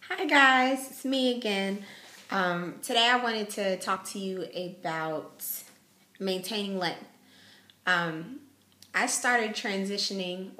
Hi guys, it's me again. Today I wanted to talk to you about maintaining length. I started transitioning,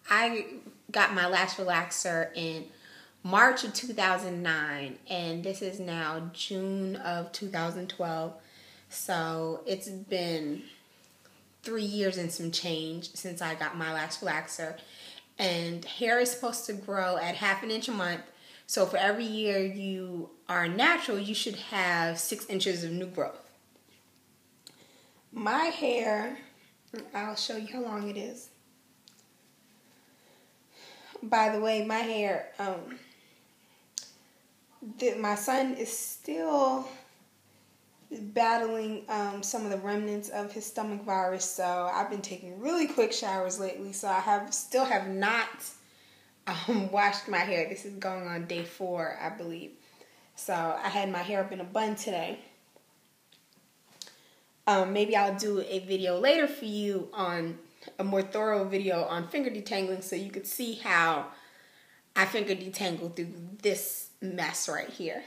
I got my lash relaxer in March of 2009, and this is now June of 2012. So it's been 3 years and some change since I got my lash relaxer. And hair is supposed to grow at 1/2 inch a month. So for every year you are natural, you should have 6 inches of new growth. My hair, I'll show you how long it is. By the way, my hair, my son is still battling some of the remnants of his stomach virus, so I've been taking really quick showers lately, so I still have not washed my hair. This is going on day 4, I believe. So I had my hair up in a bun today. Maybe I'll do a video later for you on a more thorough video on finger detangling, so you could see how I finger detangle through this mess right here.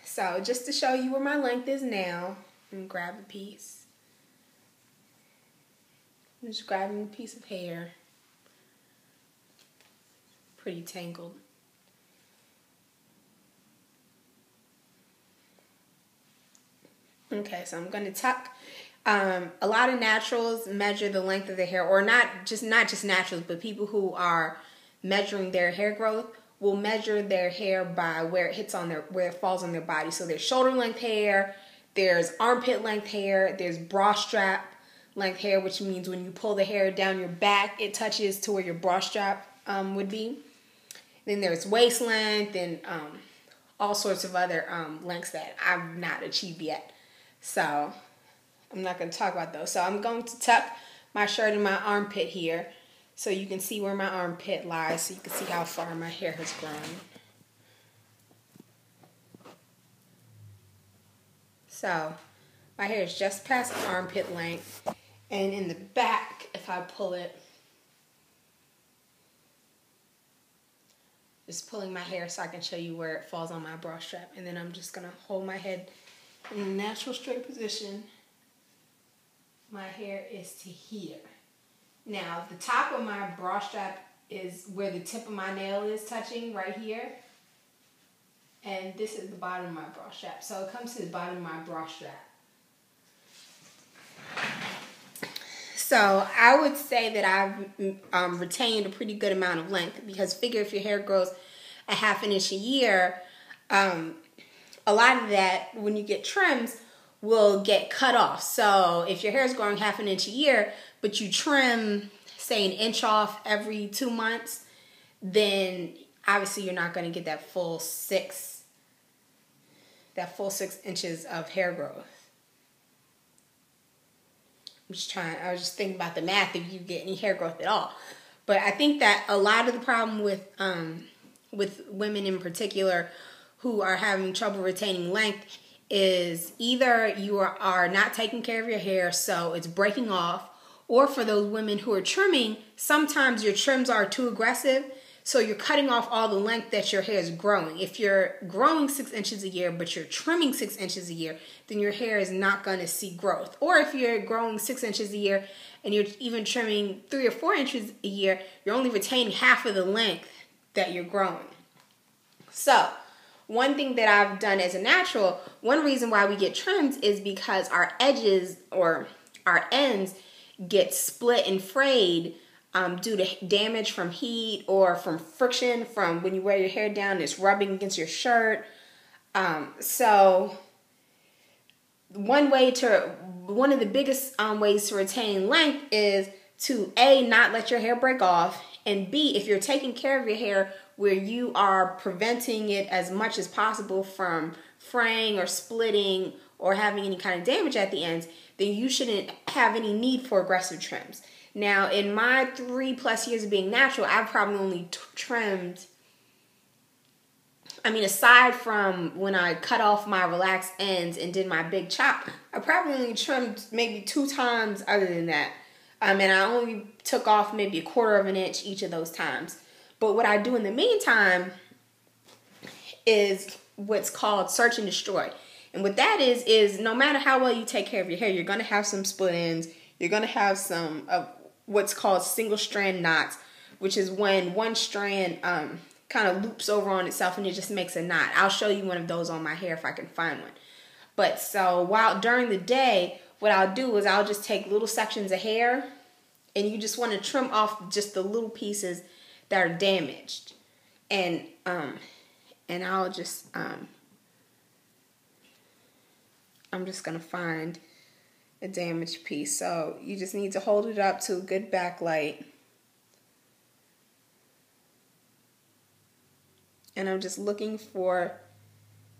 So just to show you where my length is now, I'm going to grab a piece. I'm just grabbing a piece of hair. Pretty tangled. Okay, so I'm going to tuck. A lot of naturals measure the length of their hair, or not just naturals, but people who are measuring their hair growth will measure their hair by where it falls on their body. So there's shoulder length hair, there's armpit length hair, there's bra strap length hair, which means when you pull the hair down your back, it touches to where your bra strap would be. Then there's waist length and all sorts of other lengths that I've not achieved yet. So I'm not going to talk about those. So I'm going to tuck my shirt in my armpit here, so you can see where my armpit lies, so you can see how far my hair has grown. So my hair is just past armpit length, and in the back, if I pull it, just pulling my hair so I can show you where it falls on my bra strap, and then I'm just going to hold my head in a natural straight position. My hair is to here. Now, the top of my bra strap is where the tip of my nail is touching, right here. And this is the bottom of my bra strap. So it comes to the bottom of my bra strap. So I would say that I've retained a pretty good amount of length, because figure if your hair grows 1/2 inch a year, a lot of that, when you get trims, will get cut off. So if your hair is growing 1/2 inch a year, but you trim, say, 1 inch off every 2 months, then obviously you're not going to get that full 6 inches of hair growth. I was just thinking about the math if you get any hair growth at all. But I think that a lot of the problem with women in particular who are having trouble retaining length is either you are not taking care of your hair, so it's breaking off, or for those women who are trimming, sometimes your trims are too aggressive, so you're cutting off all the length that your hair is growing. If you're growing 6 inches a year, but you're trimming 6 inches a year, then your hair is not going to see growth. Or if you're growing 6 inches a year and you're even trimming 3 or 4 inches a year, you're only retaining half of the length that you're growing. So one thing that I've done as a natural, one reason why we get trims is because our edges or our ends get split and frayed due to damage from heat or from friction from when you wear your hair down, it's rubbing against your shirt. So one of the biggest ways to retain length is to A, not let your hair break off, and B, if you're taking care of your hair where you are preventing it as much as possible from fraying or splitting or having any kind of damage at the ends, then you shouldn't have any need for aggressive trims. Now, in my 3+ years of being natural, I've probably only trimmed, aside from when I cut off my relaxed ends and did my big chop, I probably only trimmed maybe 2 times other than that. And I only took off maybe 1/4 of an inch each of those times. But what I do in the meantime is what's called search and destroy. And what that is no matter how well you take care of your hair, you're going to have some split ends. You're going to have some of what's called single strand knots, which is when one strand kind of loops over on itself and it just makes a knot. I'll show you one of those on my hair if I can find one. But so during the day, what I'll do is I'll just take little sections of hair, and you just want to trim off just the little pieces that are damaged. And I'll just I'm just going to find a damaged piece. So you just need to hold it up to a good backlight. And I'm just looking for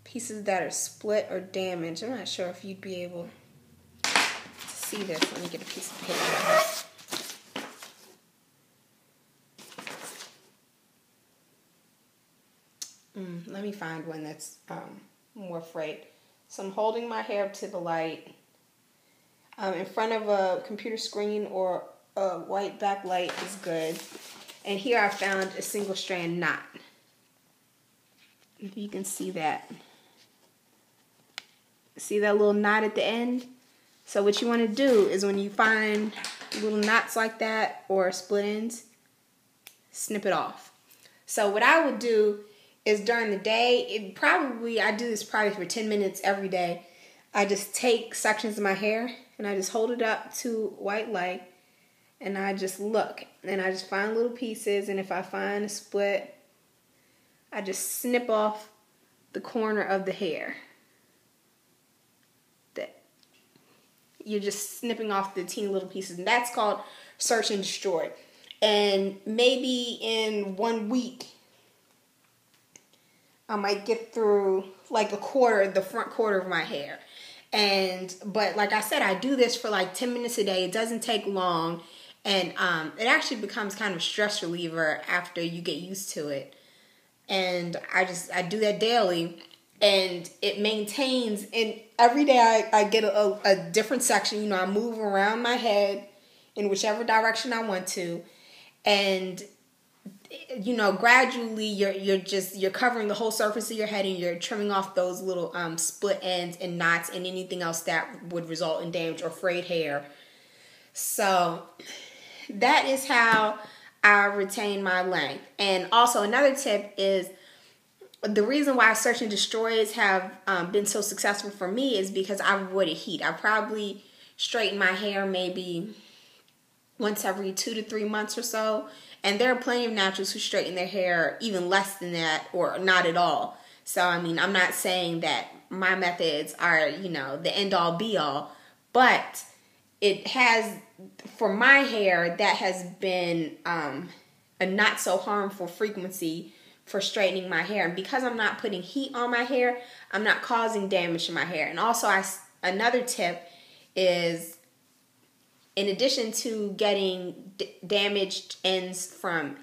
pieces that are split or damaged. I'm not sure if you'd be able to see this. Let me get a piece of paper. Let me find one that's more frayed. So I'm holding my hair up to the light in front of a computer screen or a white backlight is good. And here I found a single strand knot. If you can see that. See that little knot at the end? So what you want to do is when you find little knots like that or split ends, snip it off. So what I would do is during the day, I do this probably for 10 minutes every day. I just take sections of my hair and I just hold it up to white light and I just look and I just find little pieces, and if I find a split, I just snip off the corner of the hair. You're just snipping off the teeny little pieces, and that's called search and destroy. And maybe in 1 week, I might get through like the front quarter of my hair. But like I said, I do this for like 10 minutes a day. It doesn't take long, and it actually becomes kind of a stress reliever after you get used to it. And I do that daily, and it maintains. And every day I get a different section. You know, I move around my head in whichever direction I want to, and you know, gradually you're covering the whole surface of your head, and you're trimming off those little split ends and knots and anything else that would result in damage or frayed hair. So that is how I retain my length. And also another tip is the reason why search and destroys have been so successful for me is because I've avoided heat. I probably straighten my hair maybe once every 2 to 3 months or so. And there are plenty of naturals who straighten their hair even less than that or not at all. So, I mean, I'm not saying that my methods are, you know, the end all be all. But it has, for my hair, that has been a not so harmful frequency for straightening my hair. And because I'm not putting heat on my hair, I'm not causing damage to my hair. And also, another tip is, in addition to getting damaged ends from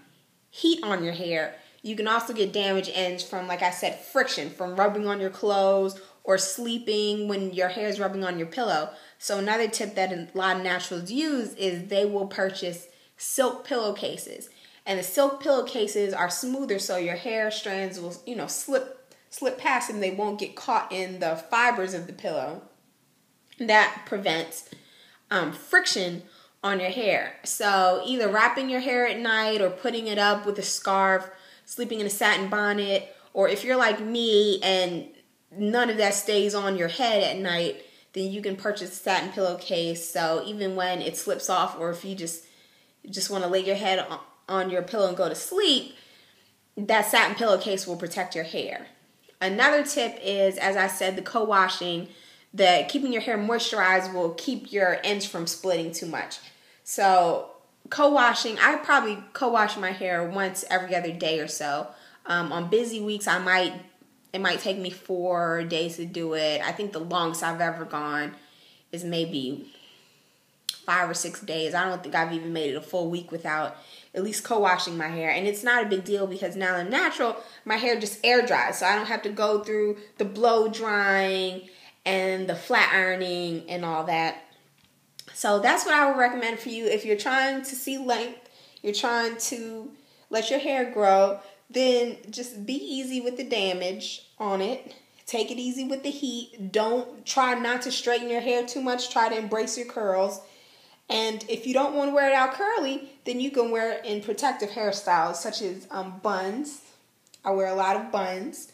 heat on your hair, you can also get damaged ends from, like I said, friction, from rubbing on your clothes or sleeping when your hair is rubbing on your pillow. So another tip that a lot of naturals use is they will purchase silk pillowcases. And the silk pillowcases are smoother, so your hair strands will, you know, slip past them. They won't get caught in the fibers of the pillow. That prevents friction on your hair. So either wrapping your hair at night or putting it up with a scarf, sleeping in a satin bonnet, or if you're like me and none of that stays on your head at night, then you can purchase a satin pillowcase. So even when it slips off, or if you just want to lay your head on your pillow and go to sleep, that satin pillowcase will protect your hair. Another tip is, as I said, the co-washing. That keeping your hair moisturized will keep your ends from splitting too much. So co-washing, I probably co-wash my hair once every other day or so. On busy weeks, it might take me 4 days to do it. I think the longest I've ever gone is maybe 5 or 6 days. I don't think I've even made it a full week without at least co-washing my hair. And it's not a big deal because now I'm natural, my hair just air dries. So I don't have to go through the blow drying and the flat ironing and all that. So that's what I would recommend for you if you're trying to see length, you're trying to let your hair grow. Then just be easy with the damage on it. Take it easy with the heat. Don't try not to straighten your hair too much. Try to embrace your curls. And if you don't want to wear it out curly, then you can wear it in protective hairstyles such as buns. I wear a lot of buns,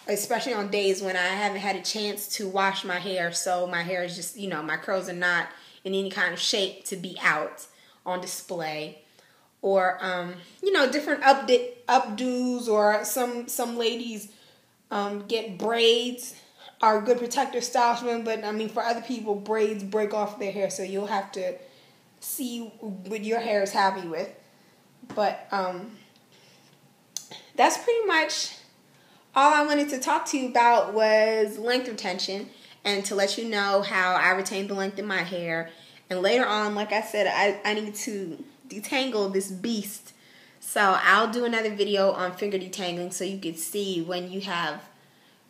especially on days when I haven't had a chance to wash my hair. So my hair is just, my curls are not in any kind of shape to be out on display. Or, different updos, or some ladies get braids are good protective styles for them, but for other people, braids break off their hair, so you'll have to see what your hair is happy with. But that's pretty much all I wanted to talk to you about was length retention, and to let you know how I retain the length in my hair. And later on, like I said, I need to detangle this beast. So I'll do another video on finger detangling so you can see when you have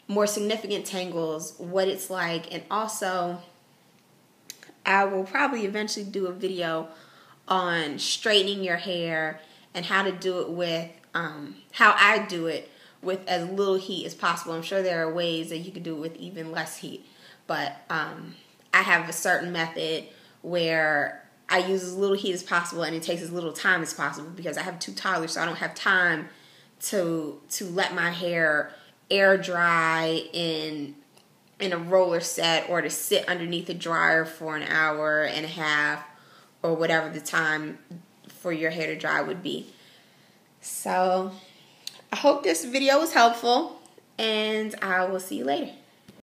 more significant tangles, what it's like. And also, I will probably eventually do a video on straightening your hair and how to do it with, how I do it with as little heat as possible. I'm sure there are ways that you can do it with even less heat. But I have a certain method where I use as little heat as possible and it takes as little time as possible, because I have 2 toddlers, so I don't have time to let my hair air dry in a roller set, or to sit underneath a dryer for an hour and a half, or whatever the time for your hair to dry would be. So I hope this video was helpful, and I will see you later.